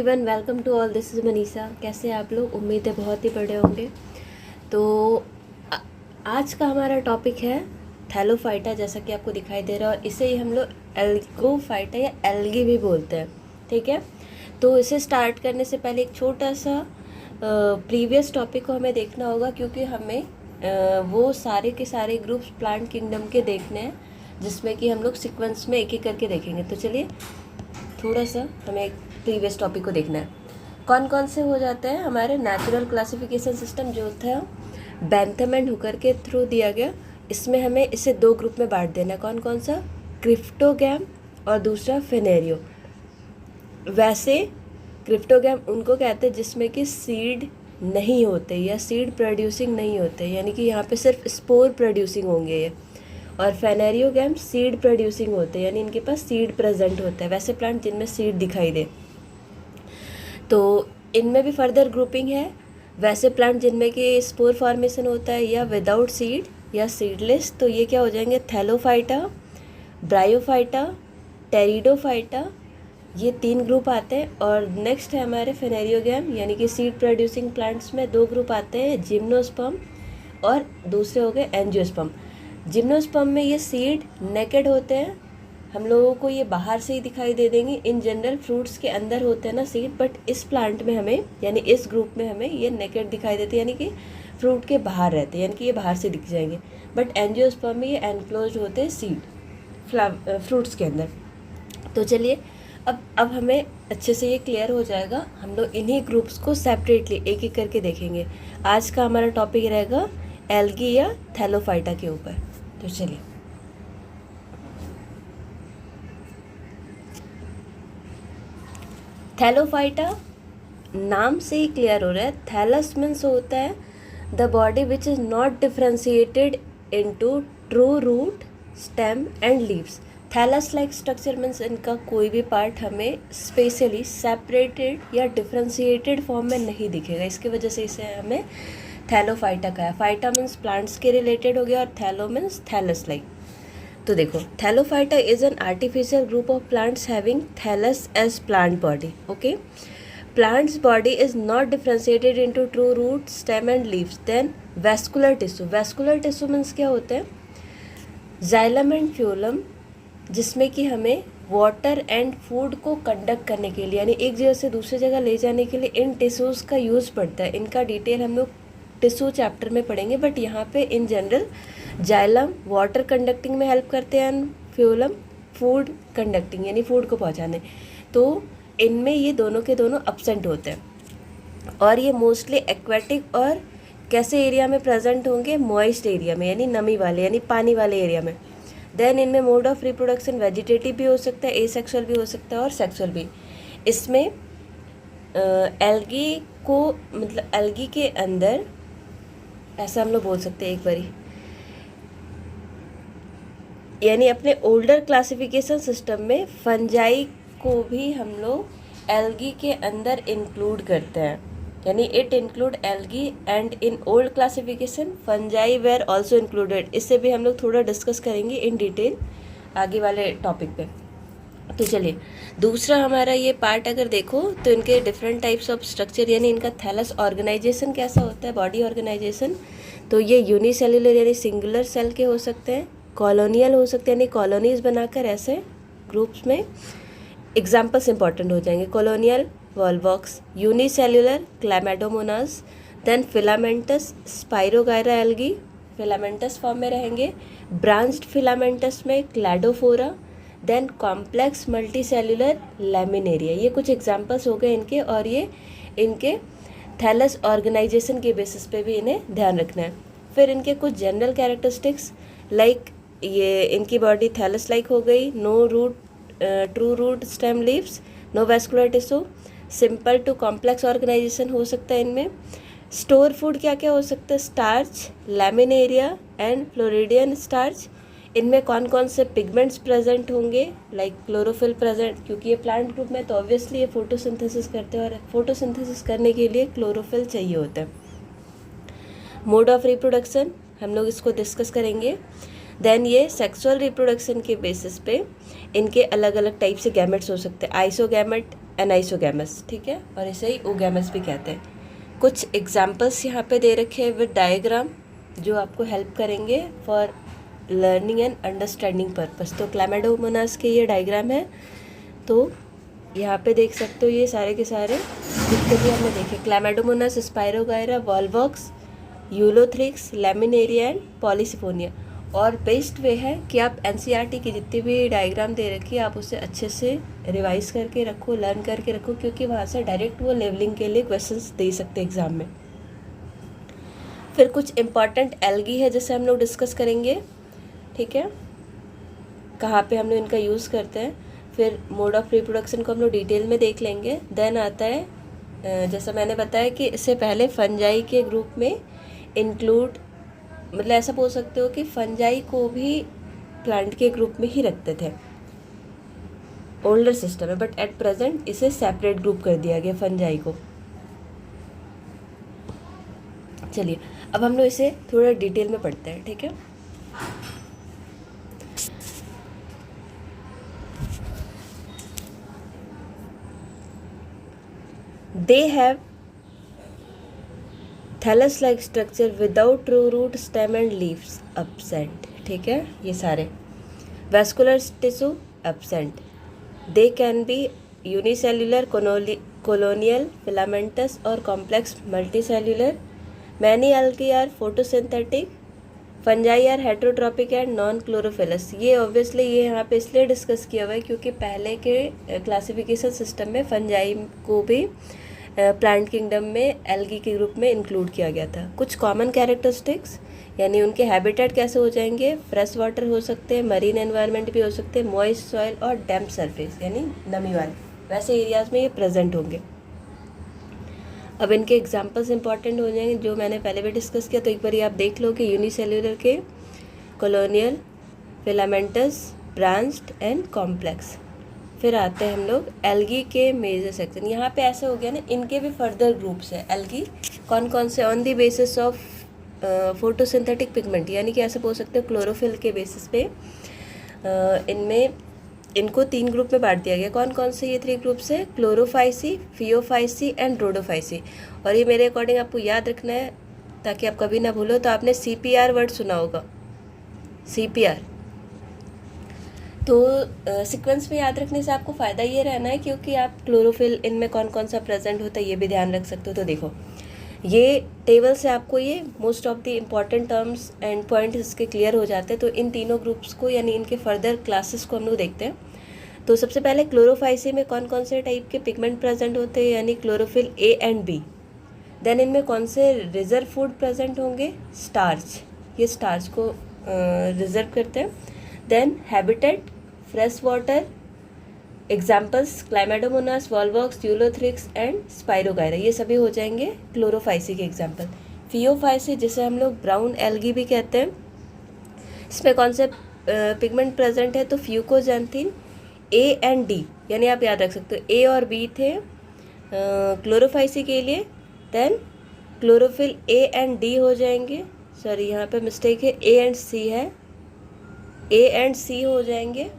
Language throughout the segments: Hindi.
Everyone, welcome to all. This is Manisha. कैसे हैं आप लोग? उम्मीद है बहुत ही बड़े होंगे। तो आज का हमारा टॉपिक है थैलोफाइटा, जैसा कि आपको दिखाई दे रहा है, और इसे ही हम लोग एल्गोफाइटा या एल्गी भी बोलते हैं। ठीक है, तो इसे स्टार्ट करने से पहले एक छोटा सा प्रीवियस टॉपिक को हमें देखना होगा, क्योंकि हमें वो सारे के सारे ग्रुप्स प्लांट किंगडम के देखने हैं, जिसमें कि हम लोग सीक्वेंस में एक एक करके देखेंगे। तो चलिए थोड़ा सा हमें प्रीवियस टॉपिक को देखना है। कौन कौन से हो जाते हैं हमारे नेचुरल क्लासिफिकेशन सिस्टम जो था बेंथम एंड हुकर के थ्रू दिया गया। इसमें हमें इसे दो ग्रुप में बांट देना है। कौन कौन सा? क्रिप्टोगैम और दूसरा फेनेरियो। वैसे क्रिप्टोगैम उनको कहते हैं जिसमें कि सीड नहीं होते या सीड प्रोड्यूसिंग नहीं होते, यानी कि यहाँ पे सिर्फ स्पोर प्रोड्यूसिंग होंगे ये। और फेनेरियोगैम सीड प्रोड्यूसिंग होते हैं, यानी इनके पास सीड प्रेजेंट होता है। वैसे प्लांट जिनमें सीड दिखाई दे, तो इनमें भी फर्दर ग्रुपिंग है। वैसे प्लांट जिनमें कि स्पोर फॉर्मेशन होता है या विदाउट सीड या सीडलेस, तो ये क्या हो जाएंगे? थैलोफाइटा, ब्रायोफाइटा, टेरिडोफाइटा, ये तीन ग्रुप आते हैं। और नेक्स्ट है हमारे फेनेरियोगैम, यानी कि सीड प्रोड्यूसिंग प्लांट्स में दो ग्रुप आते हैं, जिम्नोस्पर्म और दूसरे हो गए एंजियोस्पर्म। जिम्नोस्पर्म में ये सीड नेकेड होते हैं, हम लोगों को ये बाहर से ही दिखाई दे देंगे। इन जनरल फ्रूट्स के अंदर होते हैं ना सीड, बट इस प्लांट में हमें, यानी इस ग्रुप में हमें ये नेकेड दिखाई देते हैं, यानी कि फ्रूट के बाहर रहते हैं, यानी कि ये बाहर से दिख जाएंगे। बट एंजियोस्पर्म में ये एनक्लोज्ड होते हैं सीड फ्रूट्स के अंदर। तो चलिए अब हमें अच्छे से ये क्लियर हो जाएगा। हम लोग इन्हीं ग्रुप्स को सेपरेटली एक एक करके देखेंगे। आज का हमारा टॉपिक रहेगा एल्गी या थैलोफाइटा के ऊपर। तो चलिए थैलोफाइटा नाम से ही क्लियर हो रहा है। थैलस मीन्स होता है the body which is not differentiated into true root, stem and leaves. Thallus like structure means इनका कोई भी पार्ट हमें स्पेशली सेपरेटेड या डिफ्रेंशिएटेड फॉर्म में नहीं दिखेगा। इसकी वजह से इसे हमें थैलोफाइटा कहा है। फाइटा मीन्स प्लांट्स के रिलेटेड हो गया और थैलो मीन्स थैलस लाइक। तो देखो, Thallophyta is an artificial group of plants having thallus as plant body. Okay, plants body is not differentiated into true root, stem and leaves. Then vascular tissue. Vascular tissue means क्या होते हैं? जाइलम एंड फ्यूलम, जिसमें कि हमें वाटर एंड फूड को कंडक्ट करने के लिए, यानी एक जगह से दूसरी जगह ले जाने के लिए इन टिश्यूज़ का यूज़ पड़ता है। इनका डिटेल हम लोग टिश्यू चैप्टर में पढ़ेंगे, बट यहाँ पे in general xylem water conducting में हेल्प करते हैं, फ्यूलम फूड कंडक्टिंग यानी फूड को पहुँचाने। तो इनमें ये दोनों के दोनों एब्सेंट होते हैं। और ये मोस्टली एक्वेटिक और कैसे एरिया में प्रेजेंट होंगे? मॉइस्ट एरिया में, यानी नमी वाले यानी पानी वाले एरिया में। देन इनमें मोड ऑफ रिप्रोडक्शन वेजिटेटिव भी हो सकता है, एसेक्सुअल भी हो सकता है और सेक्सुअल भी। इसमें एल्गी को, मतलब एल्गी के अंदर ऐसा हम लोग बोल सकते हैं एक बारी, यानी अपने ओल्डर क्लासिफिकेशन सिस्टम में फंजाई को भी हम लोग एल्गी के अंदर इंक्लूड करते हैं, यानी it include algae and in old classification fungi were also included. इससे भी हम लोग थोड़ा डिस्कस करेंगे इन डिटेल आगे वाले टॉपिक पे। तो चलिए दूसरा हमारा ये पार्ट अगर देखो तो इनके डिफरेंट टाइप्स ऑफ स्ट्रक्चर, यानी इनका थैलस ऑर्गेनाइजेशन कैसा होता है, बॉडी ऑर्गेनाइजेशन। तो ये यूनिसेल्युलर यानी सिंगुलर सेल के हो सकते हैं, कॉलोनियल हो सकते हैं यानी कॉलोनीज बनाकर ऐसे ग्रुप्स में। एग्जाम्पल्स इंपॉर्टेंट हो जाएंगे। Colonial Volvox, unicellular Chlamydomonas, then filamentous Spirogyra algae filamentous form में रहेंगे। ब्रांच्ड फिलामेंटस में Cladophora, then complex multicellular Laminaria. ये कुछ एग्जाम्पल्स हो गए इनके, और ये इनके थैलस ऑर्गेनाइजेशन के बेसिस पे भी इन्हें ध्यान रखना है। फिर इनके कुछ जनरल कैरेक्टरिस्टिक्स, लाइक ये इनकी बॉडी थैलस लाइक हो गई, no root, true root, stem, leaves, no vascular tissue, simple to complex organization हो सकता है इनमें। स्टोर फूड क्या क्या हो सकता है? Starch, laminaria and floridean starch. इनमें कौन कौन से पिगमेंट्स प्रेजेंट होंगे? लाइक क्लोरोफिल प्रेजेंट, क्योंकि ये प्लांट ग्रुप में तो ऑब्वियसली ये फोटोसिंथेसिस करते हैं और फोटोसिंथेसिस करने के लिए क्लोरोफिल चाहिए होता है। मोड ऑफ रिप्रोडक्शन हम लोग इसको डिस्कस करेंगे। देन ये सेक्सुअल रिप्रोडक्शन के बेसिस पे इनके अलग अलग टाइप से गैमेट्स हो सकते हैं। आइसोगैमेट, एनाइसोगैमस, ठीक है, और इसे ही ओगैमस भी कहते हैं। कुछ एग्जाम्पल्स यहाँ पे दे रखे हैं विद डायग्राम जो आपको हेल्प करेंगे for learning and understanding purpose. तो क्लैमिडोमोनास के ये डायग्राम है, तो यहाँ पे देख सकते हो ये सारे के सारे जितने भी हमने देखे, Chlamydomonas, Spirogyra, Volvox, Ulothrix, Laminaria and Polysiphonia. और बेस्ट वे है कि आप एनसीईआरटी की जितनी भी डायग्राम दे रखी है आप उसे अच्छे से रिवाइज करके रखो, लर्न करके रखो, क्योंकि वहाँ से डायरेक्ट वो लेवलिंग के लिए क्वेश्चंस दे सकते हैं एग्ज़ाम में। फिर कुछ इम्पॉर्टेंट एल्गी है जिसे हम लोग डिस्कस करेंगे, ठीक है, कहाँ पे हम लोग इनका यूज़ करते हैं। फिर मोड ऑफ रिप्रोडक्शन को हम लोग डिटेल में देख लेंगे। देन आता है जैसा मैंने बताया कि इससे पहले फंजाई के ग्रुप में इंक्लूड, मतलब ऐसा बोल सकते हो कि फंजाई को भी प्लांट के ग्रुप में ही रखते थे ओल्डर सिस्टम में, बट एट प्रेजेंट इसे सेपरेट ग्रुप कर दिया गया फंजाई को। चलिए अब हम लोग इसे थोड़ा डिटेल में पढ़ते हैं, ठीक है। They have thallus like structure without true root, stem and leaves absent, ठीक है, ये सारे। Vascular tissue absent. They can be unicellular, colonial, filamentous और complex multicellular. Many algae are photosynthetic. Fungi are heterotrophic and non chlorophyllous. ये ऑब्वियसली ये यहाँ पे इसलिए डिस्कस किया हुआ है क्योंकि पहले के क्लासिफिकेशन सिस्टम में फंजाई को भी प्लांट किंगडम में एल्गी के ग्रुप में इंक्लूड किया गया था। कुछ कॉमन कैरेक्टरिस्टिक्स, यानी उनके हैबिटेट कैसे हो जाएंगे, फ्रेश वाटर हो सकते हैं, मरीन एनवायरनमेंट भी हो सकते हैं, मॉइस्ट सॉइल और डैम्प सरफेस यानी नमी वाले वैसे एरियाज में ये प्रेजेंट होंगे। अब इनके एग्जांपल्स इंपॉर्टेंट हो जाएंगे जो मैंने पहले भी डिस्कस किया, तो एक बार आप देख लो कि यूनिसेल्युलर के colonial, filamentous, branched and complex. फिर आते हैं हम लोग एल्गी के मेजर सेक्शन। यहाँ पे ऐसे हो गया ना, इनके भी फर्दर ग्रुप्स है एल्गी। कौन कौन से? On the basis of photosynthetic pigment, यानी कि ऐसे बोल सकते हो क्लोरोफिल के बेसिस पे इनमें इनको 3 ग्रुप में बांट दिया गया। कौन कौन से ये 3 ग्रुप्स है? Chlorophyceae, Phaeophyceae and Rhodophyceae. और ये मेरे अकॉर्डिंग आपको याद रखना है ताकि आप कभी ना भूलो। तो आपने CPR वर्ड सुना होगा, CPR। तो सीक्वेंस में याद रखने से आपको फ़ायदा ये रहना है क्योंकि आप क्लोरोफिल इनमें कौन कौन सा प्रेजेंट होता है ये भी ध्यान रख सकते हो। तो देखो ये टेबल से आपको ये most of the important terms and points इसके क्लियर हो जाते हैं। तो इन तीनों ग्रुप्स को यानी इनके फर्दर क्लासेस को हम लोग देखते हैं। तो सबसे पहले क्लोरोफाइसी में कौन कौन से टाइप के पिगमेंट प्रेजेंट होते हैं, यानी chlorophyll A and B। Then इनमें कौन से रिजर्व फूड प्रेजेंट होंगे? स्टार्च, ये स्टार्च को रिजर्व करते हैं। Then habitat, fresh water, examples Chlamydomonas, Volvox, Ulothrix and Spirogyra, ये सभी हो जाएंगे क्लोरोफाइसी के एग्जाम्पल। फियोफाइसी जिसे हम लोग ब्राउन एल्गी भी कहते हैं, इसमें कौन से पिगमेंट प्रेजेंट है? तो फ्यूकोजैंथीन, A एंड D, यानी आप याद रख सकते हो A और B थे क्लोरोफाइसी के लिए। Then chlorophyll A and D हो जाएंगे, सॉरी यहाँ पे मिस्टेक है, A एंड C है, A एंड C हो जाएंगे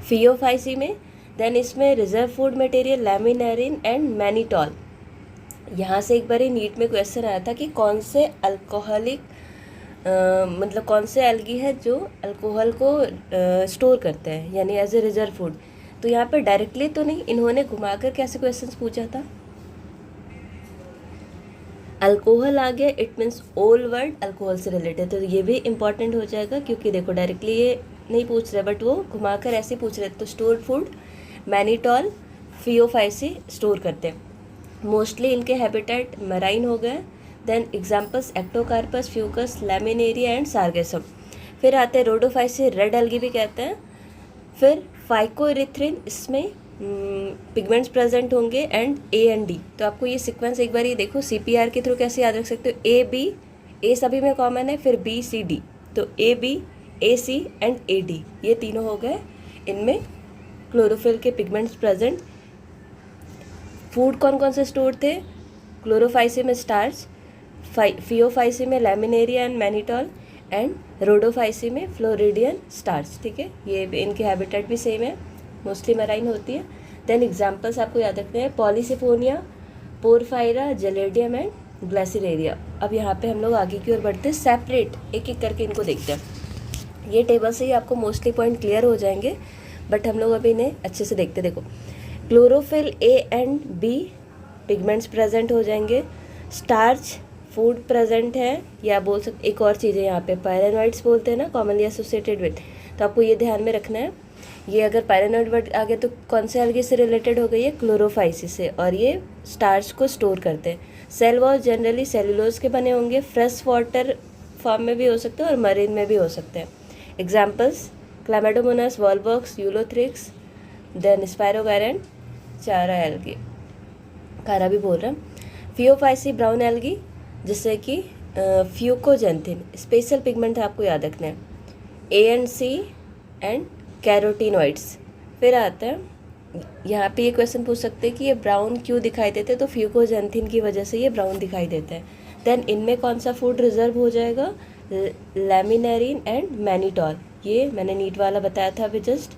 फियोफाइसी में। देन इसमें reserve food material laminarin and mannitol. यहाँ से एक बार ही नीट में क्वेश्चन आया था कि कौन से अल्कोहलिक मतलब कौन से एल्गी है जो अल्कोहल को स्टोर करते हैं यानी एज ए रिजर्व फूड। तो यहाँ पे डायरेक्टली तो नहीं, इन्होंने घुमाकर कैसे क्वेश्चंस पूछा था। अल्कोहल आ गया, इट मीन्स ओल वर्ड अल्कोहल से रिलेटेड, तो ये भी इंपॉर्टेंट हो जाएगा क्योंकि देखो डायरेक्टली ये नहीं पूछ रहे बट वो घुमाकर ऐसे पूछ रहे। तो stored food mannitol, Phaeophyceae store करते हैं। मोस्टली इनके हैबिटेट मराइन हो गए। Then examples Ectocarpus, Fucus, Laminaria and Sargassum. फिर आते हैं रोडोफाइसी, रेड एल्गी भी कहते हैं। फिर फाइकोइरिथ्रिन, इसमें पिगमेंट्स प्रेजेंट होंगे एंड A एंड D। तो आपको ये सीक्वेंस एक बार ये देखो CPR के थ्रू कैसे याद रख सकते हो। A B, A सभी में कॉमन है, फिर B C D, तो A B A C and A D, ये तीनों हो गए इनमें क्लोरोफिल के पिगमेंट्स प्रेजेंट। फूड कौन कौन से स्टोर थे? क्लोरोफाइसी में स्टार्च, फियोफाइसी में laminaria and mannitol and Rhodophyceae में फ्लोरिडियन स्टार्च, ठीक है। ये इनके हैबिटेट भी सेम है, मोस्टली मराइन होती है। देन एग्जाम्पल्स आपको याद रखने हैं, पॉलीसिफोनिया, पोरफायरा, जलेडियम एंड ग्लेसिरेरिया। अब यहाँ पे हम लोग आगे की ओर बढ़ते हैं, सेपरेट एक एक करके इनको देखते हैं। ये टेबल से ही आपको मोस्टली पॉइंट क्लियर हो जाएंगे, बट हम लोग अभी इन्हें अच्छे से देखते। देखो, chlorophyll A and B pigments present हो जाएंगे, स्टार्च फूड प्रेजेंट है, या बोल सकते एक और चीज़ है यहाँ पे पायरेनॉइड्स बोलते हैं ना, कॉमनली एसोसिएटेड विद, तो आपको ये ध्यान में रखना है। ये अगर पायरेनॉइड वर्ड आ गया तो कौन से एल्गी से रिलेटेड हो गई है, क्लोरोफाइसिस से, और ये स्टार्च को स्टोर करते हैं। सेल वॉल जनरली सेलुलोज के बने होंगे, फ्रेश वाटर फॉर्म में भी हो सकते हैं और मरीन में भी हो सकते हैं। Examples, Chlamydomonas, Volvox, Ulothrix, then Spirogyra and Chara algae, Chara भी बोल रहा हूँ। फियोफाइसी ब्राउन एल्गी, जिससे कि फ्यूकोजेंथिन, स्पेशल पिगमेंट आपको याद रखना है, A and C and carotenoids. फिर आता है यहाँ पे ये क्वेश्चन पूछ सकते हैं कि ये ब्राउन क्यों दिखाई देते हैं, तो फ्यूकोजेंथिन की वजह से ये ब्राउन दिखाई देते हैं। देन इनमें कौन सा फूड रिजर्व हो जाएगा, लैमिनेरिन एंड मैनिटॉल, ये मैंने नीट वाला बताया था अभी जस्ट।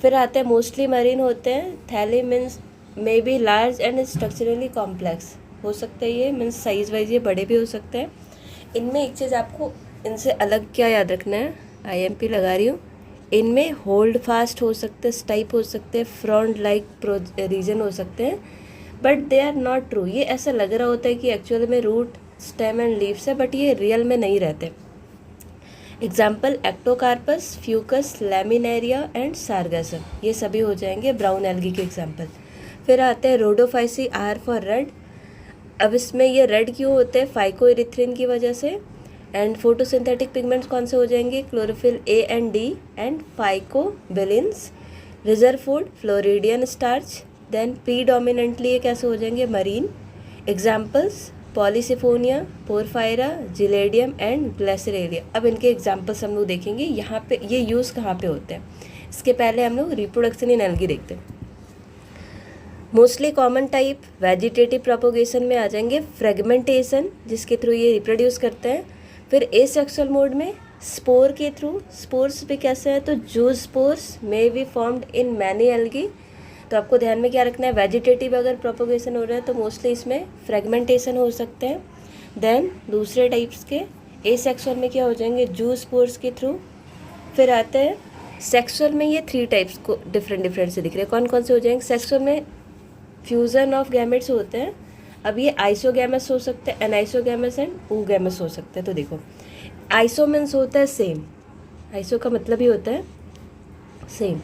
फिर आते हैं मोस्टली मरीन होते हैं, थैली means may be large and structurally complex हो सकते हैं, ये मीन्स साइज वाइज ये बड़े भी हो सकते हैं। इनमें एक चीज़ आपको इनसे अलग क्या याद रखना है, IMP लगा रही हूँ, इनमें होल्ड फास्ट हो सकते हैं, स्टाइप हो सकते हैं, फ्रॉन्ट लाइक रीजन हो सकते हैं, but they are not true. ये ऐसा लग रहा होता है कि एक्चुअल में रूट, स्टेम एंड लीव्स है, बट ये रियल में नहीं रहते। Example, Ectocarpus, Fucus, Laminaria and Sargassum, ये सभी हो जाएंगे ब्राउन एल्गी के एग्जाम्पल। फिर आते हैं रोडोफाइसी, R फॉर रेड। अब इसमें ये रेड क्यों होते हैं, फाइकोइरिथ्रिन की वजह से। एंड फोटोसिंथेटिक पिगमेंट्स कौन से हो जाएंगे, chlorophyll A and D and phycobilins. Reserve food, floridean starch. Then predominantly ये कैसे हो जाएंगे, marine. Examples, Polysiphonia, Porphyra, Gelidium and Gracilaria. अब इनके एग्जाम्पल्स हम लोग देखेंगे, यहाँ पे ये यूज़ कहाँ पे होते हैं। इसके पहले हम लोग रिप्रोडक्शन इन एल्गी देखते हैं। Mostly common type vegetative propagation में आ जाएंगे फ्रेगमेंटेशन, जिसके थ्रू ये रिप्रोड्यूस करते हैं। फिर एसेक्सुअल मोड में स्पोर के थ्रू, स्पोर्स भी कैसे हैं, तो juice spores may be formed in many algae. तो आपको ध्यान में क्या रखना है, वेजिटेटिव अगर प्रोपोगेशन हो रहा है तो मोस्टली इसमें फ्रेगमेंटेशन हो सकते हैं। देन दूसरे टाइप्स के एसेक्सुअल में क्या हो जाएंगे, जूस स्पोर्स के थ्रू। फिर आते हैं सेक्सुअल में, ये 3 टाइप्स को डिफरेंट से दिख रहे हैं, कौन कौन से हो जाएंगे। सेक्सुअल में फ्यूज़न ऑफ गैमेट्स होते हैं। अब ये आइसोगैमस हो सकते हैं, एनाइसोगैमस एंड oogamous हो सकते हैं। तो देखो, आइसो मीन्स होता है सेम, आइसो का मतलब ही होता है सेम,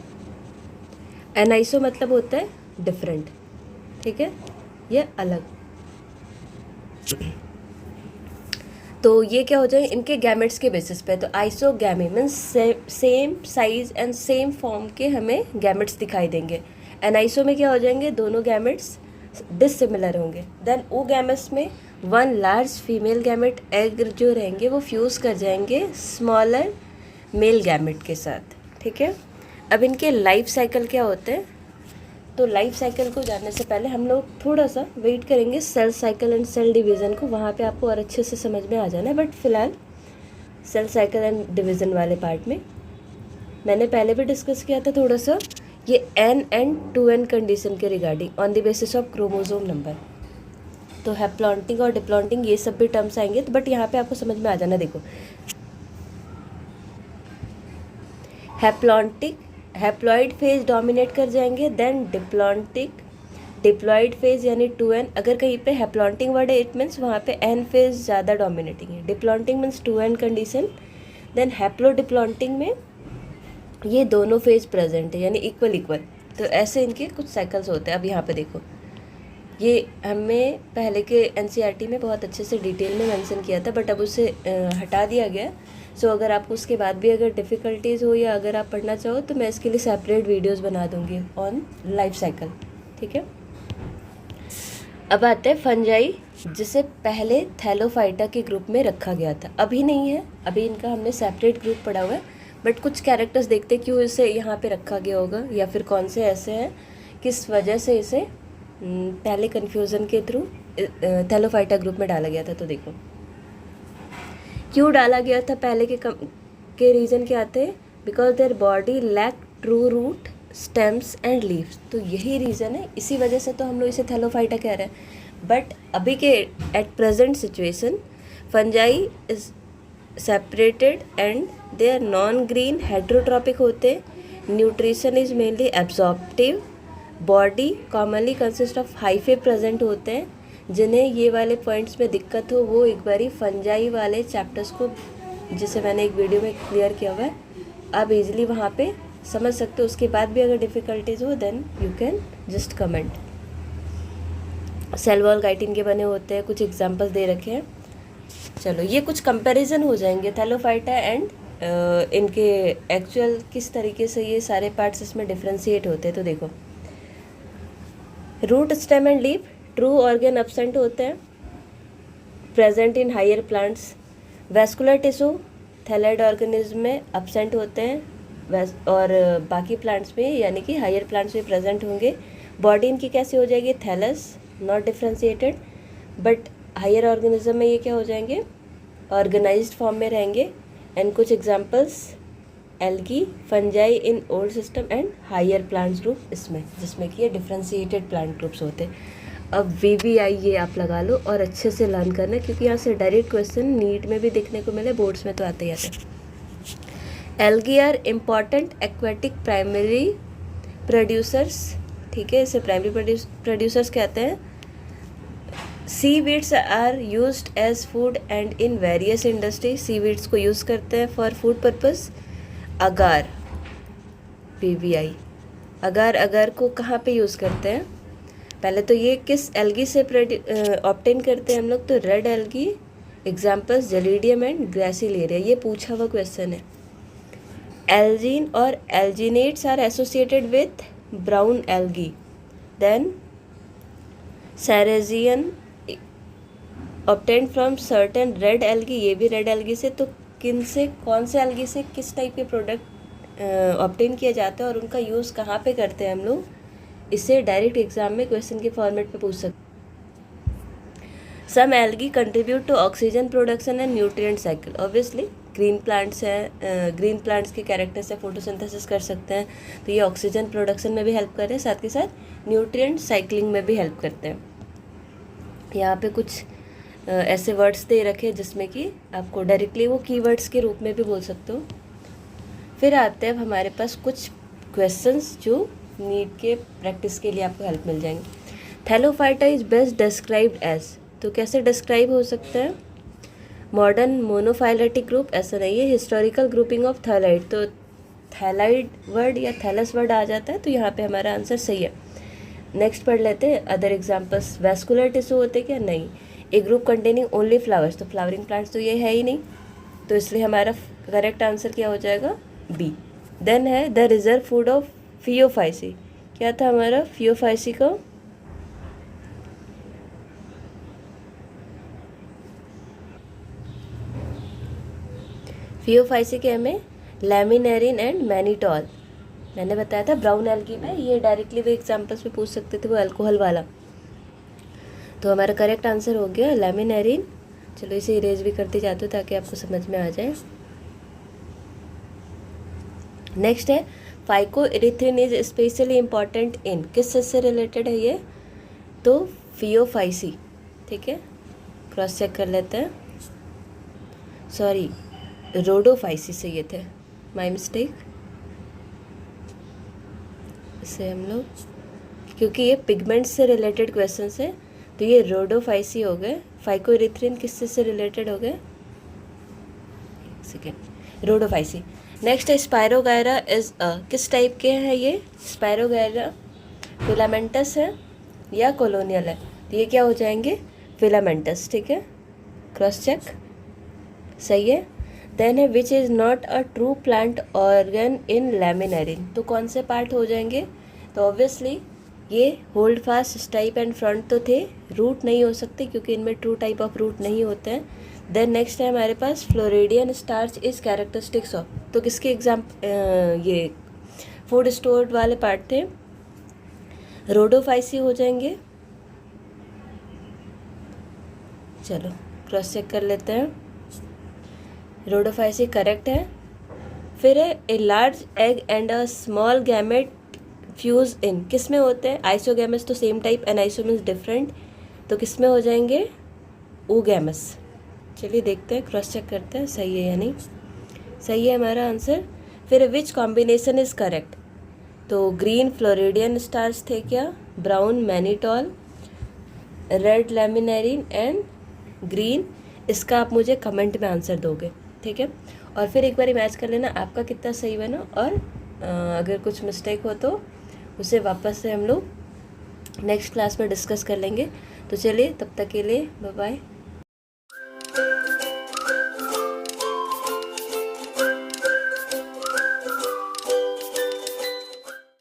एनाइसो मतलब होता है डिफरेंट, ठीक है, ये अलग। तो ये क्या हो जाए, इनके गैमेट्स के बेसिस पे। तो isogamy means same size and same form के हमें गैमेट्स दिखाई देंगे। एनाइसो में क्या हो जाएंगे, दोनों गैमेट्स डिसिमिलर होंगे। देन oogamous में 1 लार्ज फीमेल गैमेट एग जो रहेंगे वो फ्यूज़ कर जाएंगे स्मॉलर मेल गैमेट के साथ, ठीक है। अब इनके लाइफ साइकिल क्या होते हैं, तो लाइफ साइकिल को जानने से पहले हम लोग थोड़ा सा वेट करेंगे cell cycle and cell division को, वहाँ पे आपको और अच्छे से समझ में आ जाना है। बट फिलहाल सेल साइकिल एंड डिवीज़न वाले पार्ट में मैंने पहले भी डिस्कस किया था थोड़ा सा, ये N एंड 2N कंडीशन के regarding on the basis of chromosome number. तो हैप्लॉन्टिक और डिप्लॉन्टिक ये सब भी टर्म्स आएंगे, तो बट यहाँ पे आपको समझ में आ जाना। देखो, हैप्लॉन्टिक हैप्लॉइड फेज डोमिनेट कर जाएंगे, देन डिप्लॉइड फेज यानी 2N। अगर कहीं पे हैप्लॉन्टिक वर्ड है इट मीन्स वहाँ पे N फेज ज़्यादा डोमिनेटिंग है। Diplontic means 2N condition. Then haplodiplontic में ये दोनों फेज प्रेजेंट है यानी इक्वल। तो ऐसे इनके कुछ साइकिल्स होते हैं। अब यहाँ पे देखो, ये हमें पहले के NCERT में बहुत अच्छे से डिटेल में मेंशन किया था, बट अब उसे हटा दिया गया। सो अगर आपको उसके बाद भी अगर डिफ़िकल्टीज़ हो या अगर आप पढ़ना चाहो तो मैं इसके लिए सेपरेट वीडियोस बना दूँगी ऑन लाइफ साइकिल, ठीक है। अब आते हैं फंजाई, जिसे पहले थैलोफाइटा के ग्रुप में रखा गया था, अभी नहीं है, अभी इनका हमने सेपरेट ग्रुप पढ़ा हुआ है। बट कुछ कैरेक्टर्स देखते क्यों इसे यहाँ पे रखा गया होगा, या फिर कौन से ऐसे हैं किस वजह से इसे पहले कन्फ्यूज़न के थ्रू थैलोफाइटा ग्रुप में डाला गया था। तो देखो क्यों डाला गया था, पहले के रीज़न क्या थे, because their body lack true root stems and leaves. तो यही रीज़न है, इसी वजह से तो हम लोग इसे थैलोफाइटा कह रहे हैं। बट अभी के at present situation fungi is separated and they are non green heterotrophic होते। Nutrition is mainly absorptive. Body commonly consist of hyphae present होते हैं। जिन्हें ये वाले पॉइंट्स में दिक्कत हो वो एक बारी फंजाई वाले चैप्टर्स को, जिसे मैंने एक वीडियो में क्लियर किया हुआ है, आप इजीली वहाँ पे समझ सकते हो। उसके बाद भी अगर डिफ़िकल्टीज हो then you can just comment. Cell wall chitin के बने होते हैं, कुछ एग्जांपल्स दे रखे हैं। चलो ये कुछ कंपैरिजन हो जाएंगे थैलोफाइटा एंड इनके एक्चुअल किस तरीके से ये सारे पार्ट्स इसमें डिफ्रेंशिएट होते हैं। तो देखो, root stem and leaf true organ absent होते हैं, present in higher plants. Vascular tissue thalloid organism में एब्सेंट होते हैं और बाकी प्लांट्स में यानी कि हायर प्लांट्स में प्रेजेंट होंगे। बॉडी इनकी कैसे हो जाएगी, thallus not differentiated, but higher organism में ये क्या हो जाएंगे, ऑर्गेनाइज्ड फॉर्म में रहेंगे। एंड कुछ examples, algae, fungi in old system and higher plants group इसमें, जिसमें कि ये डिफ्रेंशिएटेड प्लांट ग्रुप्स होते हैं। अब VVI ये आप लगा लो और अच्छे से लर्न करना, क्योंकि यहाँ से डायरेक्ट क्वेश्चन नीट में भी देखने को मिले, बोर्ड्स में तो आते ही आते हैं। Algae are important aquatic primary producers, ठीक है, इसे प्राइमरी प्रोड्यूसर्स कहते हैं। Seaweeds are used as food and in various industry, seaweeds को यूज़ करते हैं for food purpose. Agar, VVI, agar को कहाँ पे यूज़ करते हैं, पहले तो ये किस एल्गी से ऑब्टेन करते हैं हम लोग, तो red algae, examples Gelidium and Gracilaria, ये पूछा हुआ क्वेश्चन है। एल्जीन और alginates are associated with brown algae. Then carrageenan obtained from certain red algae, ये भी रेड एल्गी से। तो किन से, कौन से एल्गी से किस टाइप के प्रोडक्ट ऑब्टेन किया जाता है और उनका यूज़ कहाँ पे करते हैं हम लोग, इसे डायरेक्ट एग्जाम में क्वेश्चन के फॉर्मेट पे पूछ सकते। Some algae contribute to oxygen production and nutrient cycle. Obviously green plants हैं, ग्रीन प्लांट्स के कैरेक्टर से फोटोसिंथेसिस कर सकते हैं, तो ये ऑक्सीजन प्रोडक्शन में भी हेल्प कर रहे हैं, साथ के साथ न्यूट्रिएंट साइकिलिंग में भी हेल्प करते हैं। यहाँ पे कुछ ऐसे वर्ड्स दे रखे जिसमें कि आपको डायरेक्टली वो कीवर्ड्स के रूप में भी बोल सकते हो। फिर आते हैं अब हमारे पास कुछ क्वेश्चंस जो नीट के प्रैक्टिस के लिए आपको हेल्प मिल जाएंगे। Thallophyta is best described as, तो कैसे डिस्क्राइब हो सकता है, मॉडर्न मोनोफाइलेटिक ग्रुप, ऐसा नहीं है, हिस्टोरिकल ग्रुपिंग ऑफ थैलाइड, तो थैलाइड वर्ड या थैलस वर्ड आ जाता है, तो यहाँ पे हमारा आंसर सही है। नेक्स्ट पढ़ लेते हैं अदर एग्जाम्पल्स। वेस्कुलर टिश्यू होते क्या, नहीं। ए ग्रुप कंटेनिंग ओनली फ्लावर्स, तो फ्लावरिंग प्लांट्स तो ये है ही नहीं, तो इसलिए हमारा करेक्ट आंसर क्या हो जाएगा, बी। देन है the reserve food of Phaeophyceae, क्या था हमारा फियोफाइसी का, फियोफाइसी के हमें लैमिनेरिन एंड मैनीटॉल, मैंने बताया था ब्राउन एल्गी में, ये डायरेक्टली वो एग्जांपल्स में पूछ सकते थे, वो अल्कोहल वाला। तो हमारा करेक्ट आंसर हो गया लैमिनेरिन। चलो इसे इरेज भी करते जाते हो ताकि आपको समझ में आ जाए। नेक्स्ट है फाइकोइरिथ्रिन इज स्पेशली इम्पॉर्टेंट इन, किस से रिलेटेड है ये, तो फियोफाइसी, ठीक है, क्रॉस चेक कर लेते हैं, सॉरी रोडोफाइसी से ये थे, माय मिस्टेक, इसे हम लोग, क्योंकि ये पिगमेंट से रिलेटेड क्वेश्चन है तो ये रोडोफाइसी हो गए। फाइकोइरिथ्रिन किससे से रिलेटेड हो गए, सेकेंड, रोडोफाइसी। नेक्स्ट है स्पायरोगायरा इज किस टाइप के हैं ये, स्पायरोगायरा फिलामेंटस है या कॉलोनियल है, तो ये क्या हो जाएंगे, फिलामेंटस, ठीक है, क्रॉस चेक, सही है। देन है विच is not a true plant organ in लैमिनेरिन, तो कौन से पार्ट हो जाएंगे, तो ऑब्वियसली ये hold fast stipe and front तो थे, रूट नहीं हो सकते क्योंकि इनमें ट्रू टाइप ऑफ रूट नहीं होते हैं। देन नेक्स्ट है हमारे पास floridean starch is characteristics of, तो किसके एग्जाम ये फूड स्टोर्ड वाले पार्ट थे, रोडोफाइसी हो जाएंगे। चलो क्रॉस चेक कर लेते हैं, रोडोफाइसी करेक्ट है। फिर है a large egg and a small gamete fuse in किस में होते हैं? आइसोगैमस तो सेम टाइप, एनाइसोमस डिफरेंट, तो किस में हो जाएंगे? ओगैमस। चलिए देखते हैं, क्रॉस चेक करते हैं सही है या नहीं। सही है हमारा आंसर। फिर विच कॉम्बिनेशन इज़ करेक्ट? तो ग्रीन फ्लोरिडियन स्टार्स थे क्या, brown mannitol, red लैमिनेरिन and green? इसका आप मुझे कमेंट में आंसर दोगे, ठीक है। और फिर एक बार मैच कर लेना आपका कितना सही बना, और अगर कुछ मिस्टेक हो तो उसे वापस से हम लोग नेक्स्ट क्लास में डिस्कस कर लेंगे। तो चलिए तब तक के लिए बाय बाय।